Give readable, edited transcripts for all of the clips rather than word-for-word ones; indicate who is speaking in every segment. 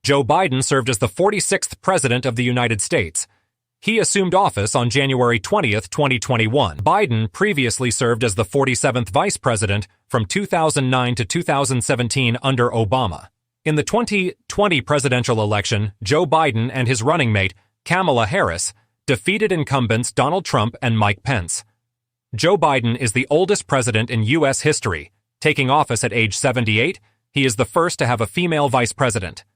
Speaker 1: Joe Biden served as the 46th President of the United States. He assumed office on January 20, 2021. Biden previously served as the 47th Vice President from 2009 to 2017 under Obama. In the 2020 presidential election, Joe Biden and his running mate, Kamala Harris, defeated incumbents Donald Trump and Mike Pence. Joe Biden is the oldest president in U.S. history. Taking office at age 78, he is the first to have a female vice president.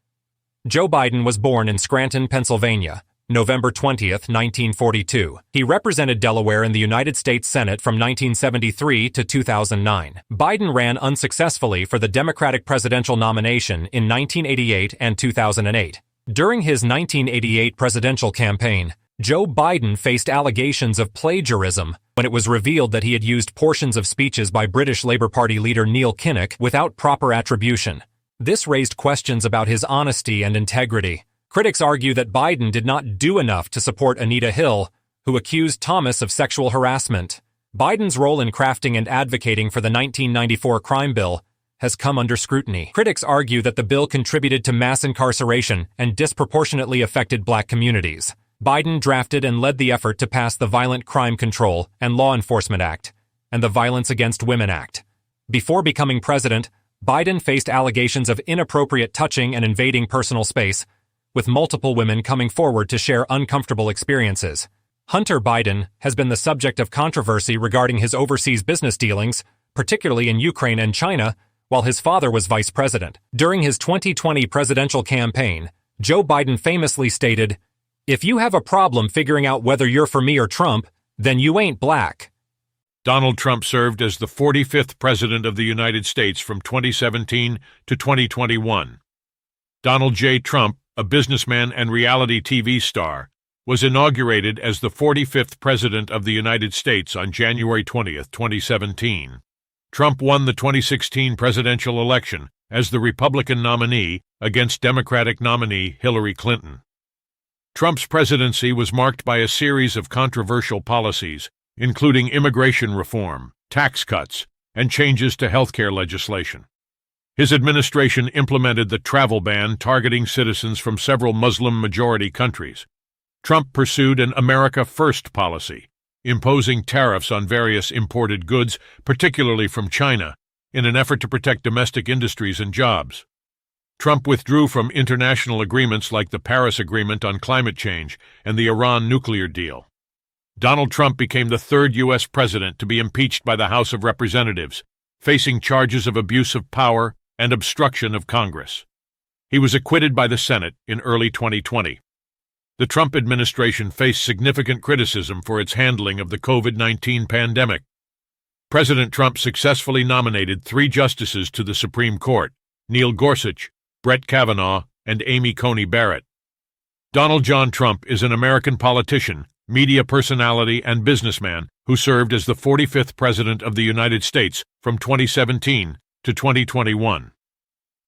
Speaker 1: Joe Biden was born in Scranton, Pennsylvania, November 20, 1942. He represented Delaware in the United States Senate from 1973 to 2009. Biden ran unsuccessfully for the Democratic presidential nomination in 1988 and 2008. During his 1988 presidential campaign, Joe Biden faced allegations of plagiarism when it was revealed that he had used portions of speeches by British Labour Party leader Neil Kinnock without proper attribution. This raised questions about his honesty and integrity. Critics argue that Biden did not do enough to support Anita Hill, who accused Thomas of sexual harassment. Biden's role in crafting and advocating for the 1994 crime bill has come under scrutiny. Critics argue that the bill contributed to mass incarceration and disproportionately affected black communities. Biden drafted and led the effort to pass the Violent Crime Control and Law Enforcement Act and the Violence Against Women Act. Before becoming president, Biden faced allegations of inappropriate touching and invading personal space, with multiple women coming forward to share uncomfortable experiences. Hunter Biden has been the subject of controversy regarding his overseas business dealings, particularly in Ukraine and China, while his father was vice president. During his 2020 presidential campaign, Joe Biden famously stated, "If you have a problem figuring out whether you're for me or Trump, then you ain't black."
Speaker 2: Donald Trump served as the 45th President of the United States from 2017 to 2021. Donald J. Trump, a businessman and reality TV star, was inaugurated as the 45th President of the United States on January 20, 2017. Trump won the 2016 presidential election as the Republican nominee against Democratic nominee Hillary Clinton. Trump's presidency was marked by a series of controversial policies, including immigration reform, tax cuts, and changes to healthcare legislation. His administration implemented the travel ban targeting citizens from several Muslim-majority countries. Trump pursued an America First policy, imposing tariffs on various imported goods, particularly from China, in an effort to protect domestic industries and jobs. Trump withdrew from international agreements like the Paris Agreement on climate change and the Iran nuclear deal. Donald Trump became the third U.S. president to be impeached by the House of Representatives, facing charges of abuse of power and obstruction of Congress. He was acquitted by the Senate in early 2020. The Trump administration faced significant criticism for its handling of the COVID-19 pandemic. President Trump successfully nominated 3 justices to the Supreme Court: Neil Gorsuch, Brett Kavanaugh, and Amy Coney Barrett. Donald John Trump is an American politician, media personality, and businessman who served as the 45th President of the United States from 2017 to 2021.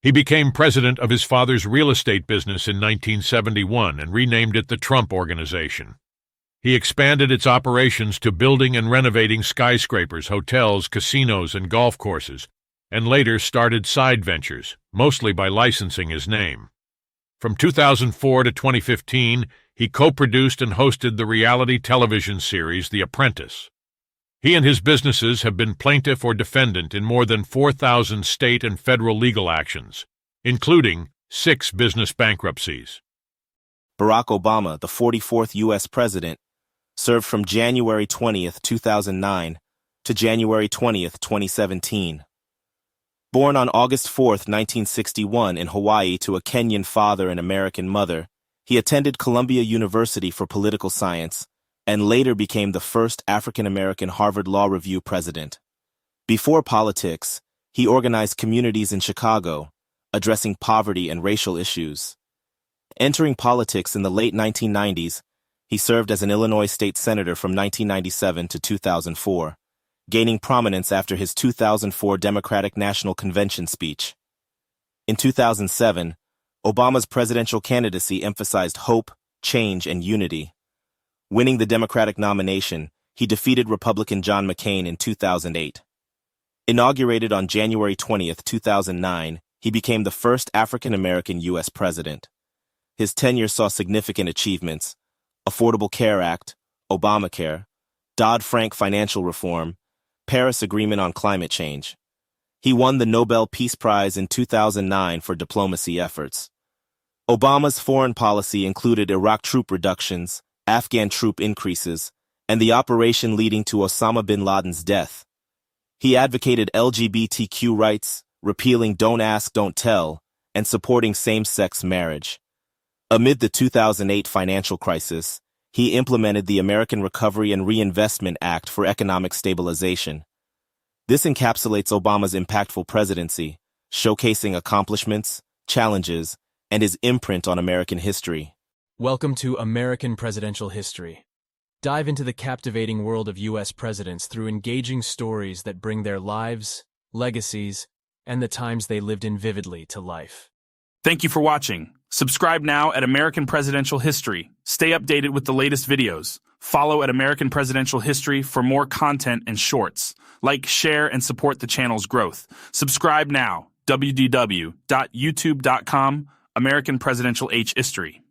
Speaker 2: He became president of his father's real estate business in 1971 and renamed it the Trump Organization. He expanded its operations to building and renovating skyscrapers, hotels, casinos, and golf courses, and later started side ventures, mostly by licensing his name. From 2004 to 2015, he co-produced and hosted the reality television series The Apprentice. He and his businesses have been plaintiff or defendant in more than 4,000 state and federal legal actions, including 6 business bankruptcies.
Speaker 3: Barack Obama, the 44th U.S. President, served from January 20, 2009 to January 20, 2017. Born on August 4, 1961 in Hawaii to a Kenyan father and American mother, he attended Columbia University for political science and later became the first African-American Harvard Law Review president. Before politics, he organized communities in Chicago, addressing poverty and racial issues. Entering politics in the late 1990s, he served as an Illinois state senator from 1997 to 2004. Gaining prominence after his 2004 Democratic National Convention speech. In 2007, Obama's presidential candidacy emphasized hope, change, and unity. Winning the Democratic nomination, he defeated Republican John McCain in 2008. Inaugurated on January 20, 2009, he became the first African-American U.S. president. His tenure saw significant achievements: Affordable Care Act, Obamacare, Dodd-Frank financial reform, Paris Agreement on climate change. He won the Nobel Peace Prize in 2009 for diplomacy efforts. Obama's foreign policy included Iraq troop reductions, Afghan troop increases, and the operation leading to Osama bin Laden's death. He advocated LGBTQ rights, repealing Don't Ask, Don't Tell, and supporting same-sex marriage. Amid the 2008 financial crisis, he implemented the American Recovery and Reinvestment Act for economic stabilization. This encapsulates Obama's impactful presidency, showcasing accomplishments, challenges, and his imprint on American history.
Speaker 4: Welcome to American Presidential History. Dive into the captivating world of U.S. presidents through engaging stories that bring their lives, legacies, and the times they lived in vividly to life.
Speaker 5: Thank you for watching. Subscribe now at American Presidential History. Stay updated with the latest videos. Follow at American Presidential History for more content and shorts. Like, share, and support the channel's growth. Subscribe now. www.youtube.com, American Presidential History.